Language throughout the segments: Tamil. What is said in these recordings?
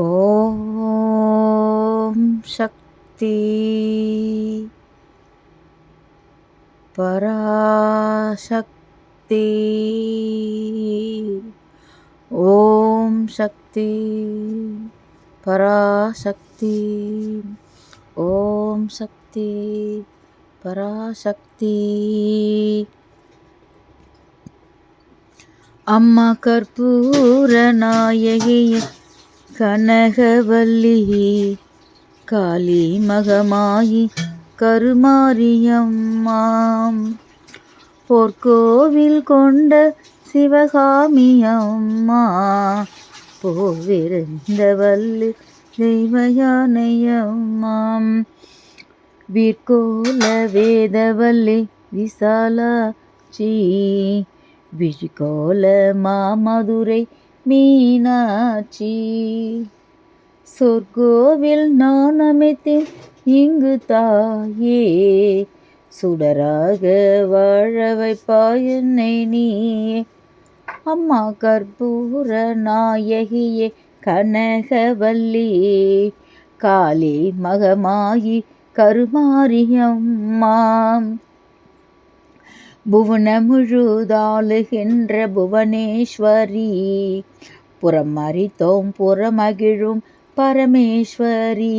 ஓம் சக்தி பராசக்தி. ஓம் சக்தி பராசக்தி. ஓம் சக்தி பராசக்தி. அம்மா கற்பூர நாயகியே கனகவல்லி காளி மகமாயி கருமாரியம்மாம் போர்க்கோவில் கொண்ட சிவகாமியம்மா போவிருந்த வல்லி தெய்வயானையம்மாம் வீர்கோல வேதவல்லி விசாலாட்சி விழிகோல மாமதுரை மீனாட்சி சொர்க்கோவில் நான் அமைத்தேன் இங்கு தாயே சுடராக வாழ வைப்பாய் என்னை நீயே. அம்மா கற்பூர நாயகியே கனகவல்லி காளி மகமாயி கருமாரியம்மாம் புவன முழுதாளுகின்ற புவனேஸ்வரி புறமறித்தோம் புறமகிழும் பரமேஸ்வரி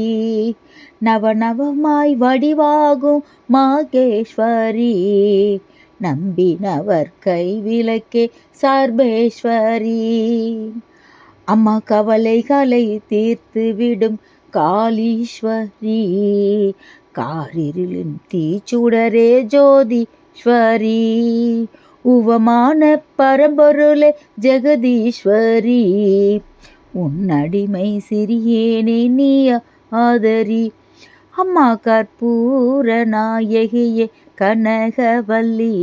நவநவமாய் வடிவாகும் மாகேஸ்வரி நம்பினவர் கைவிளக்கே சர்வேஸ்வரி அம்மா கவலைகளை தீர்த்து விடும் காளீஸ்வரி காரிருளின் தீச்சுடரே ஜோதீஸ்வரி உவமான பரம்பொருளே ஜெகதீஸ்வரி உன்னடிமை சிறியேனே நீ ஆதரி. அம்மா கற்பூர நாயகியே கனகவல்லி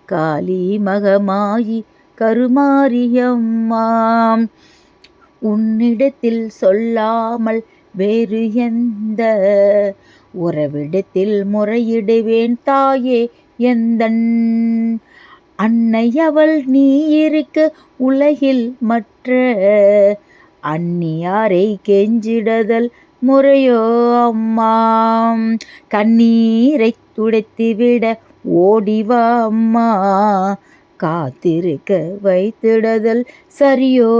காளி மகமாயி கருமாரியம்மாம் உன்னிடத்தில் சொல்லாமல் வேறு எந்த உறவிடத்தில் முறையிடுவேன் தாயே எந்தன் அன்னை அவள் நீ இருக்க உலகில் மற்ற அந்நியாரை கெஞ்சிடதல் முறையோ அம்மாம் கண்ணீரை துடைத்துவிட ஓடிவா அம்மா காத்திருக்க வைத்திடதல் சரியோ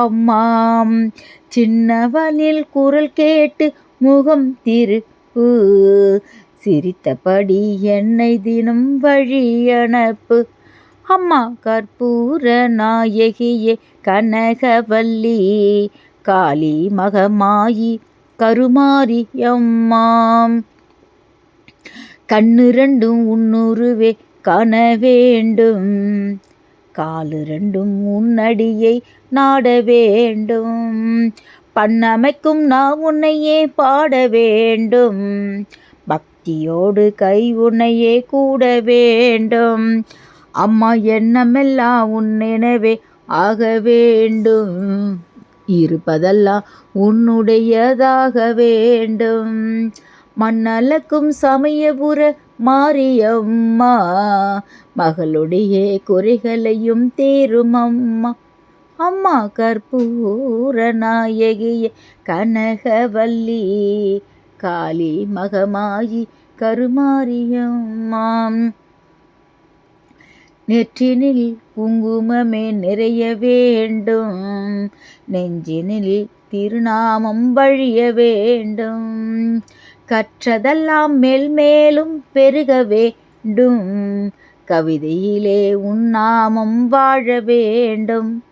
அம்மாம் சின்னவனில் குரல் கேட்டு முகம் திருப்பு சிரித்தபடி என்னை தினம் வழி அனுப்பு. அம்மா கற்பூர நாயகியே கனகவல்லி காளி மகமாயி கருமாரியம்மாம் கண்ணிரண்டும் உன்னுருவே காண வேண்டும் காலிரண்டும் உன்னடியை நாட வேண்டும் பண்ணமைக்கும் நான் உன்னையே பாட வேண்டும் பக்தியோடு கை உன்னையே கூட வேண்டும் அம்மா எண்ணமெல்லாம் உன் நினைவே ஆக வேண்டும் இருப்பதெல்லாம் உன்னுடையதாக வேண்டும் மண்ணலக்கும் சமயபுர மாரியம்மா மகளுடைய குறைகளையும் தேரும் அம்மா. அம்மா கற்பூர நாயகியே கனகவல்லி காளி மகமாயி கருமாரியம்மாம் நெற்றினில் குங்குமமே நிறைய வேண்டும் நெஞ்சினில் திருநாமம் வழிய வேண்டும் கற்றதெல்லாம் மேல் மேலும் பெருக வேண்டும் கவிதையிலே உன்னாமம் வாழ வேண்டும்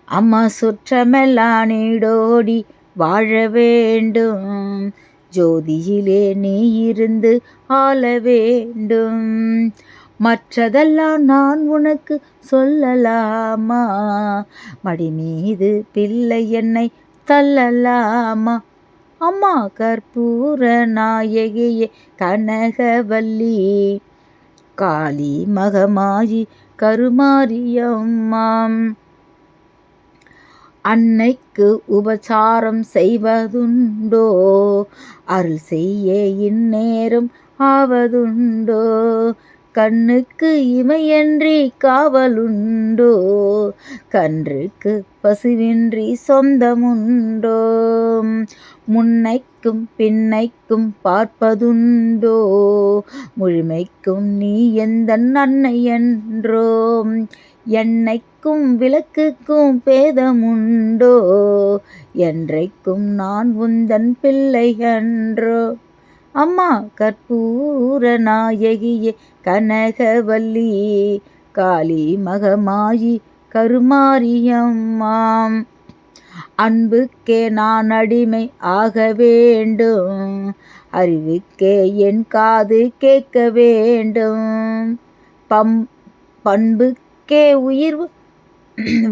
அம்மா சுற்றமெல்லாம் நீடோடி வாழ வேண்டும் ஜோதியிலே நீ இருந்து ஆள வேண்டும் மற்றதெல்லாம் நான் உனக்கு சொல்லலாமா மடி மீது பிள்ளை என்னை தள்ளலாமா. அம்மா கற்பூர நாயகியே கனகவல்லி காளி மகமாயி கருமாரியம்மாம் அன்னைக்கு உபசாரம் செய்வதுண்டோ அருள் செய்ய இந்நேரம் ஆவதுண்டோ கண்ணுக்கு இமையன்றி காவலுண்டோ, கன்றுக்கு பசுவின்றி சொந்தமுண்டோ, முன்னைக்கும் பின்னைக்கும் பார்ப்பதுண்டோ, முழுமைக்கும் நீ எந்தன் அன்னை என்றோ, எண்ணெய்க்கும் விளக்குக்கும் பேதமுண்டோ, என்றைக்கும் நான் உந்தன் பிள்ளை அன்றோ. அம்மா கற்பூர நாயகியே கனகவல்லி, காளி மகமாயி கருமாரியம்மாம், அன்புக்கே நான் அடிமை ஆக வேண்டும், அறிவுக்கே என் காது கேட்க வேண்டும், பண்புக்கே உயிர்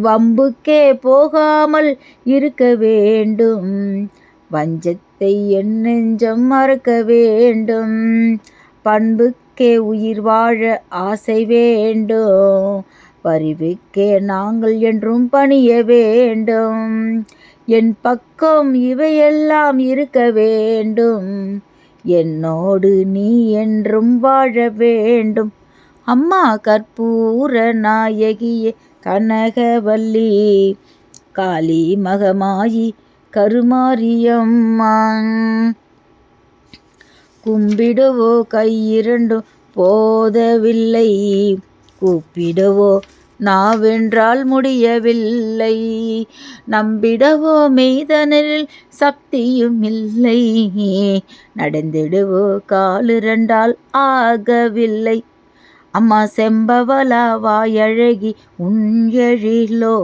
வம்புக்கே போகாமல் இருக்க வேண்டும், வஞ்சத்தை என் நெஞ்சம் மறக்க வேண்டும், பண்புக்கே உயிர் வாழ ஆசை வேண்டும், பரிவுக்கே நாங்கள் என்றும் பணிய வேண்டும், என் பக்கம் இவையெல்லாம் இருக்க வேண்டும், என்னோடு நீ என்றும் வாழ வேண்டும். அம்மா கற்பூர நாயகியே கனகவல்லி, காளி மகமாயி கருமாரியம்மா, கும்பிடவோ கையிரண்டும் போதவில்லை, கூப்பிடவோ நாவென்றால் முடியவில்லை, நம்பிடவோ மெய்தனில் சக்தியும் இல்லை, நடந்திடவோ காலிரண்டால் ஆகவில்லை. அம்மா செம்பவளா வாயழகி உஞ்செழிலோ,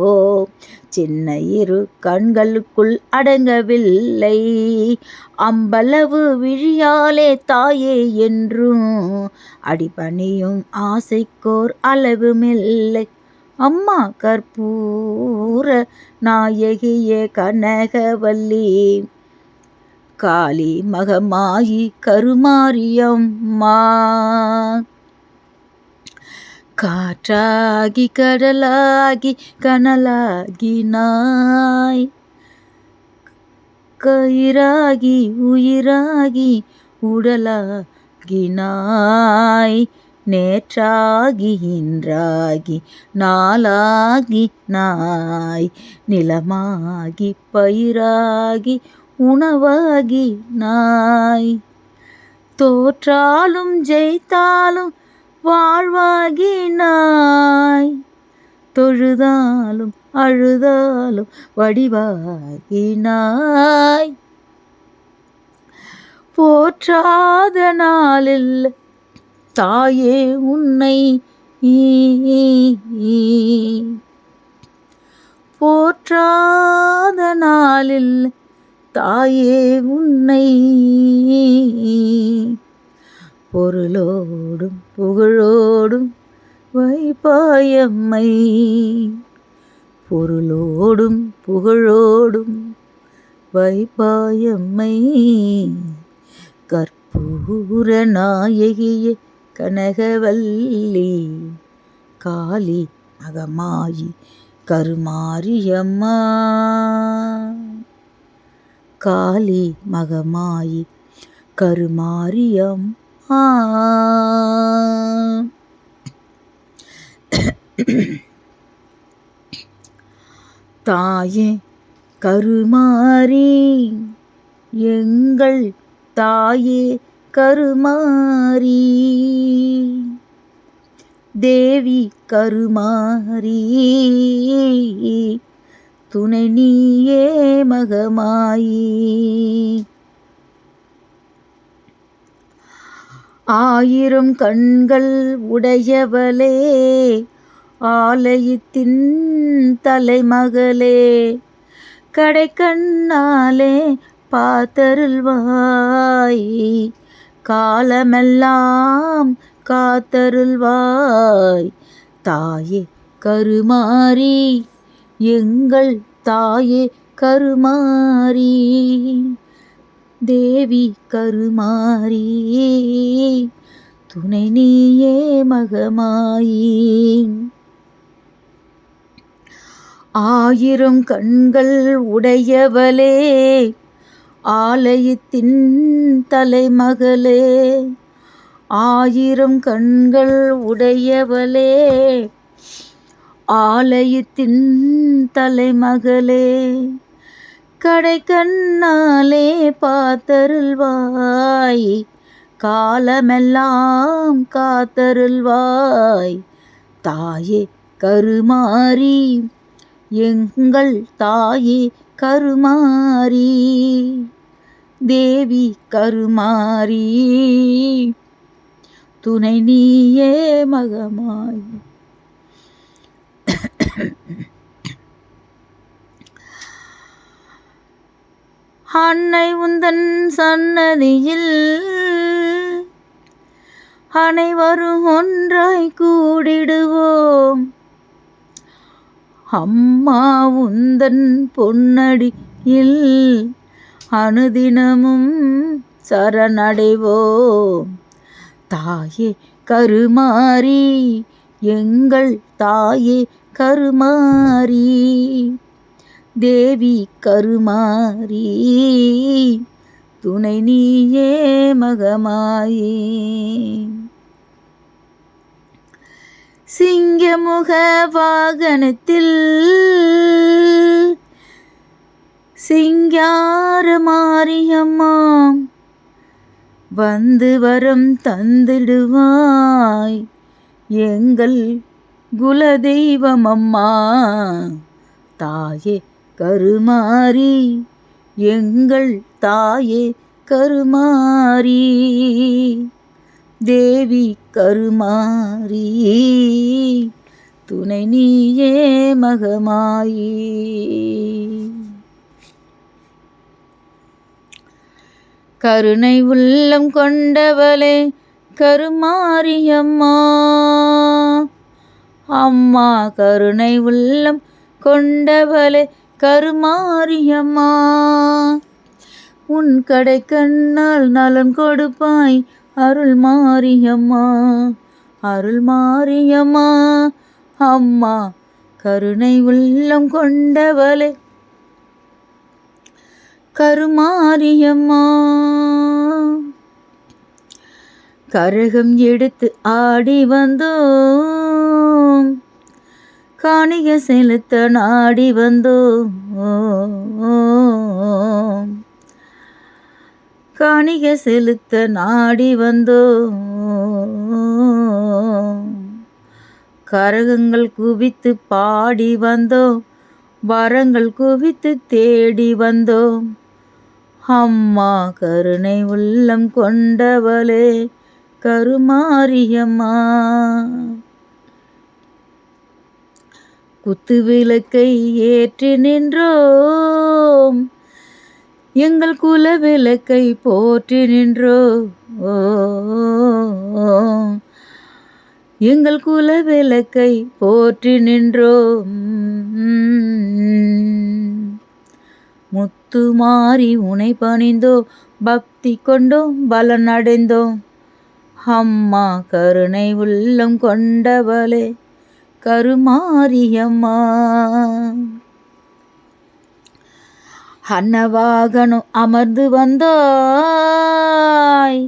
சின்ன இரு கண்களுக்குள் அடங்கவில்லை, அம்பளவு விழியாலே தாயே என்றும் அடிபணியும் ஆசைக்கோர் அளவுமில்லை. அம்மா கற்பூர நாயகியே கனகவல்லி, காளி மகமாயி கருமாரியம்மா, காற்றாகி கடலாகி கனலாகினாய், கயிறாகி உயிராகி உடலாகினாய், நேற்றாகி இன்றாகி நாளாகி நாய், நிலமாகி பயிராகி உணவாகி நாய், தோற்றாலும் ஜெயித்தாலும் வாழ்வாகினாய், தொழுதாலும் அழுதாலும் வடிவாகினாய், போற்றாத நாளில் தாயே உன்னை, போற்றாத நாளில் தாயே உன்னை, பொருளோடும் புகழோடும் வைப்பாயம்மை, பொருளோடும் புகழோடும் வைப்பாயம்மை, கற்பூர நாயகியே கனகவல்லி, காளி மகமாயி கருமாரியம்மா, காளி மகமாயி கருமாரியம் தாயே கருமாரி, எங்கள் தாயே கருமாரி, தேவி கருமாரி, துணை நீயே மகமாயி, ஆயிரம் கண்கள் உடையவளே, ஆலயத்தின் தலைமகளே, கடைக்கண்ணாலே பார்த்தருள்வாய், காலமெல்லாம் காத்தருள்வாய், தாயே கருமாரி, எங்கள் தாயே கருமாரி, தேவி கருமாரி, துணை நீயே மகமாயி, ஆயிரம் கண்கள் உடையவளே, ஆலயத்தின் தலைமகளே, ஆயிரம் கண்கள் உடையவளே, ஆலயத்தின் தலைமகளே, கடை கண்ணாலே பார்த்தருள்வாய், காலமெல்லாம் காத்தருள்வாய். தாயே கருமாரி, எங்கள் தாயே கருமாரி, தேவி கருமாரி, துணை நீயே மகமாய். அன்னை உந்தன் சன்னதியில் அனைவரும் ஒன்றாய் கூடிடுவோம். அம்மா உந்தன் பொன்னடியில் அனுதினமும் சரணடைவோம். தாயே கருமாரி, எங்கள் தாயே கருமாரி, தேவி கருமாரி, துணை நீயே மகமாயே. சிங்கமுக வாகனத்தில் சிங்கார மாரியம்மா, வந்து வரம் தந்திடுவாய், எங்கள் குலதெய்வம் அம்மா. தாயே கருமாரி, எங்கள் தாயே கருமாரி, தேவி கருமாரி, துணை நீயே மகமாயி. கருணை உள்ளம் கொண்டவளே கருமாரியம்மா, அம்மா கருணை உள்ளம் கொண்டவளே கருமாரியம்மா, உன் கடை கண்ணால் நலன் கொடுப்பாய் அருள் மாரியம்மா, அருள் மாரியம்மா, அம்மா கருணை உள்ளம் கொண்டவளே கருமாரியம்மா. கரகம் எடுத்து ஆடி வந்தோம், காணிகை செலுத்த நாடி வந்தோம், காணிகை செலுத்த நாடி வந்தோம். கரகங்கள் குவித்து பாடி வந்தோம், வரங்கள் குவித்து தேடி வந்தோம். அம்மா கருணை உள்ளம் கொண்டவளே கருமாரியம்மா. குத்து விளக்கை ஏற்றி நின்றோம், எங்கள் குல விளக்கை போற்றி நின்றோம், எங்கள் குல விளக்கை போற்றி நின்றோம். முத்துமாரி உனை பணிந்தோம், பக்தி கொண்டோம், பலன் அடைந்தோம். அம்மா கருணை உள்ளம் கொண்டவளே கருமாரியம்மா. அன்னவாகனம் அமர்ந்து வந்தாய்,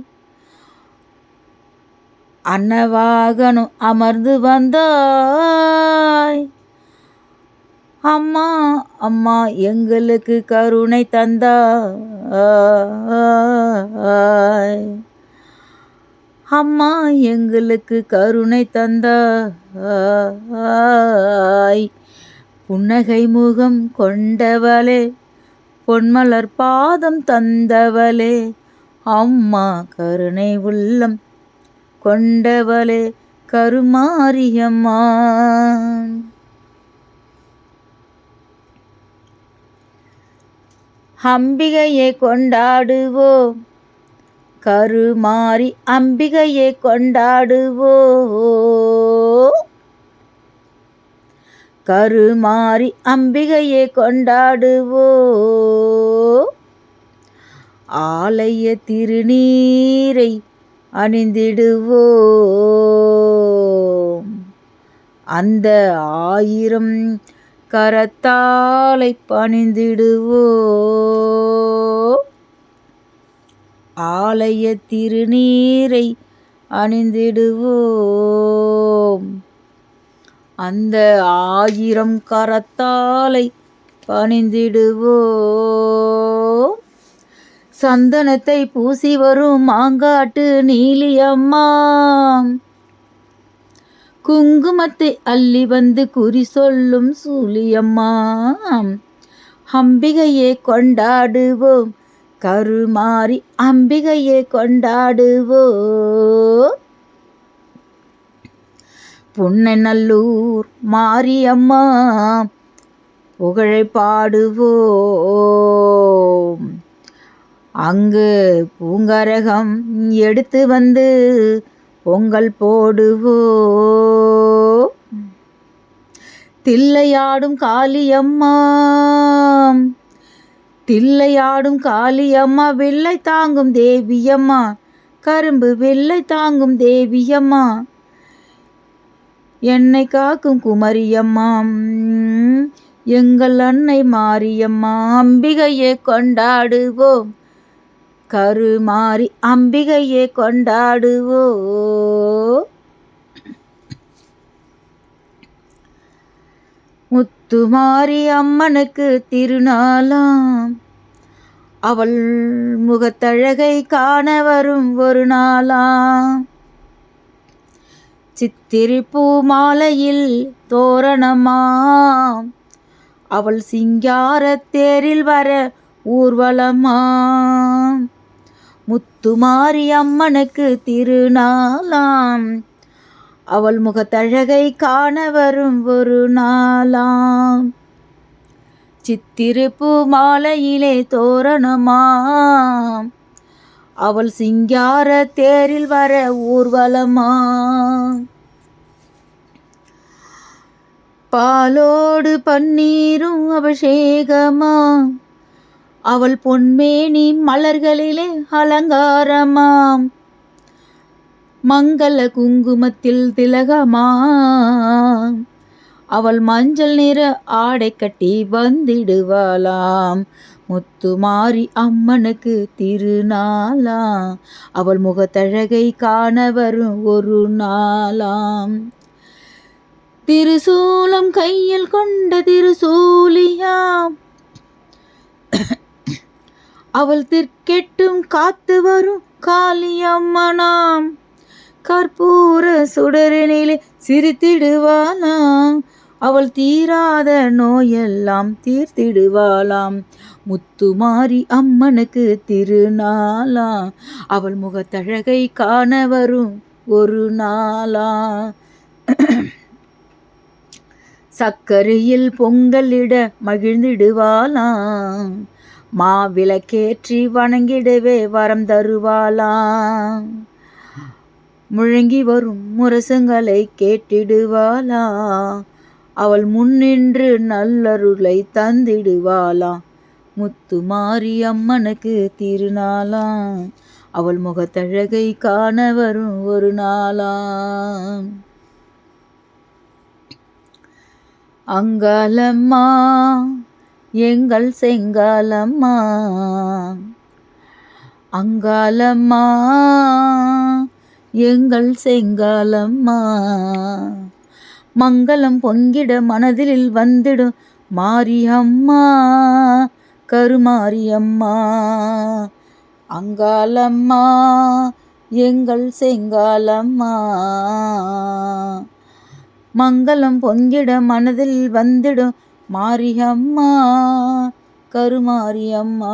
அன்னவாகனம் அமர்ந்து வந்தாய். அம்மா அம்மா எங்களுக்கு கருணை தந்தாய், அம்மா எங்களுக்கு கருணை தந்தாய். புன்னகை முகம் கொண்டவளே பொன்மலர் பாதம் தந்தவளே, அம்மா கருணை உள்ளம் கொண்டவளே கருமாரியம்மா. அம்பிகையை கொண்டாடுவோம், கருமாரி அம்பிகையை கொண்டாடுவோம், கருமாரி அம்பிகையை கொண்டாடுவோம். ஆலய திருநீரை அணிந்திடுவோம், அந்த 1000 கரத்தாலை பணிந்திடுவோம். ஆலய திருநீரை அணிந்திடுவோம். அந்த 1000 கரத்தாலை பணிந்திடுவோம். சந்தனத்தை பூசி வரும் மாங்காட்டு நீலியம்மா, குங்குமத்தை அள்ளி வந்து குறி சொல்லும் சூலியம்மா. அம்பிகையே கொண்டாடுவோம், கருமாரி அம்பிகையே கொண்டாடுவோம். புன்னநல்லூர் மாரியம்மா புகழை பாடுவோம். அங்கு பூங்கரகம் எடுத்து வந்து பொங்கல் போடுவோம். தில்லையாடும் காளியம்மா, தில்லையாடும் காளியம்மா, வில்லை தாங்கும் தேவியம்மா, கரும்பு வில்லை தாங்கும் தேவியம்மா, என்னை காக்கும் குமரியம்மா, எங்கள் அன்னை மாரியம்மா. அம்பிகையே கொண்டாடுவோம், கருமாரி அம்பிகையே கொண்டாடுவோம். முத்துமாரி அம்மனுக்கு திருநாளாம், அவள் முகத்தழகை காண வரும் ஒரு நாளாம். சித்திரை பூ மாலையில் தோரணமாம், அவள் சிங்கார தேரில் வர ஊர்வலமாம். முத்துமாரி அம்மனுக்கு திருநாளாம், அவள் முகத்தழகை காண வரும் ஒரு நாளாம். சித்திரை பூ மாலையிலே தோரணமாம், அவள் சிங்கார தேரில் வர ஊர்வலமாம். பாலோடு பன்னீரும் அபிஷேகமாம், அவள் பொன்மேனி மலர்களிலே அலங்காரமாம். மங்கள குங்குமத்தில் திலகமாம், அவள் மஞ்சள் நிற ஆடை கட்டி வந்திடுவாளாம். முத்துமாரி அம்மனுக்கு திருநாளாம், அவள் முகத்தழகை காண வரும் ஒரு நாளாம். திருசூலம் கையில் கொண்ட திருசூலியாம், அவள் திர்க்கெட்டும் காத்து வரும் காளியம்மனாம். கற்பூர சுடரினிலே சிரித்திடுவாளாம், அவள் தீராத நோயெல்லாம் தீர்த்திடுவாளாம். முத்துமாரி அம்மனுக்கு திருநாளாம், அவள் முகத்தழகை காண வரும் ஒரு நாளாம். சக்கரையில் பொங்கலிட மகிழ்ந்திடுவாளாம், மாவிளக்கேற்றி வணங்கிடவே வரம் தருவாளாம். முழங்கி வரும் முரசுங்களை கேட்டிடுவாளாம், அவள் முன்னின்று நல்லருளை தந்திடுவாளாம். முத்துமாரி அம்மனுக்கு திருநாளாம், அவள் முகத்தழகை காண வரும் ஒரு நாளாம். அங்காளம்மா எங்கள் செங்காலம்மா, அங்காளம்மா எங்கள் செங்காலம்மா. மங்களம் பொங்கிட மனதில் வந்திடும் மாரியம்மா, கருமாரியம்மா. அங்காளம்மா எங்கள் செங்காலம்மா, மங்களம் பொங்கிட மனதில் வந்திடும் மாரியம்மா, கருமாரியம்மா.